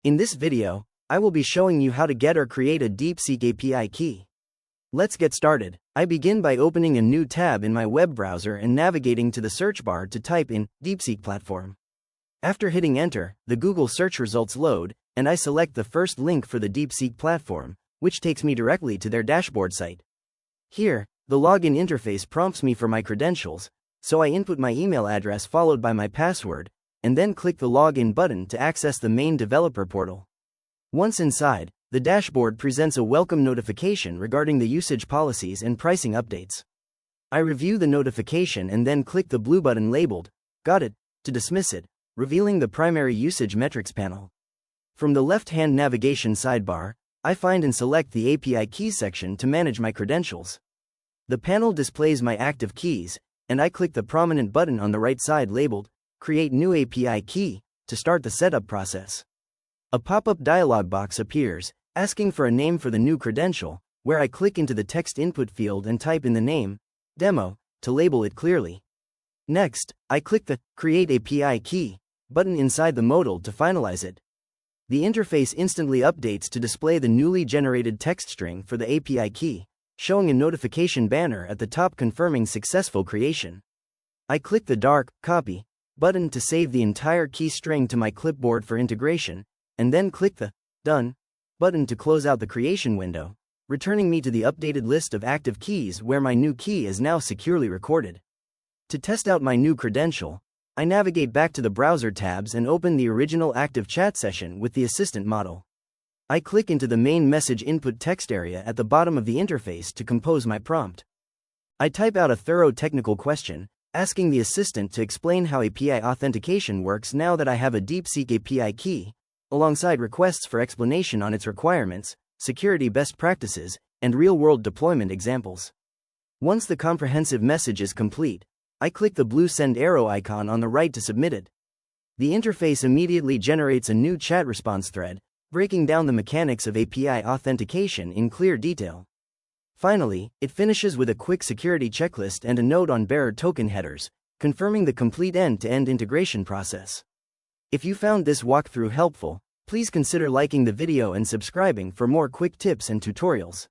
In this video, I will be showing you how to get or create a Deepseek API key. Let's get started. I begin by opening a new tab in my web browser and navigating to the search bar to type in Deepseek platform. After hitting enter, the Google search results load, and I select the first link for the Deepseek platform, which takes me directly to their dashboard site. Here, the login interface prompts me for my credentials, so I input my email address followed by my password, and then click the login button to access the main developer portal. Once inside, the dashboard presents a welcome notification regarding the usage policies and pricing updates. I review the notification and then click the blue button labeled "Got it" to dismiss it, revealing the primary usage metrics panel. From the left-hand navigation sidebar, I find and select the API keys section to manage my credentials. The panel displays my active keys, and I click the prominent button on the right side labeled Create New API Key to start the setup process. A pop-up dialog box appears, asking for a name for the new credential, where I click into the text input field and type in the name, Demo, to label it clearly. Next, I click the Create API Key button inside the modal to finalize it. The interface instantly updates to display the newly generated text string for the API key, showing a notification banner at the top confirming successful creation. I click the dark Copy button to save the entire key string to my clipboard for integration, and then click the Done button to close out the creation window, returning me to the updated list of active keys where my new key is now securely recorded. To test out my new credential, I navigate back to the browser tabs and open the original active chat session with the assistant model. I click into the main message input text area at the bottom of the interface to compose my prompt. I type out a thorough technical question, asking the assistant to explain how API authentication works now that I have a Deepseek API key, alongside requests for explanation on its requirements, security best practices, and real-world deployment examples. Once the comprehensive message is complete, I click the blue send arrow icon on the right to submit it. The interface immediately generates a new chat response thread, breaking down the mechanics of API authentication in clear detail. Finally, it finishes with a quick security checklist and a note on bearer token headers, confirming the complete end-to-end integration process. If you found this walkthrough helpful, please consider liking the video and subscribing for more quick tips and tutorials.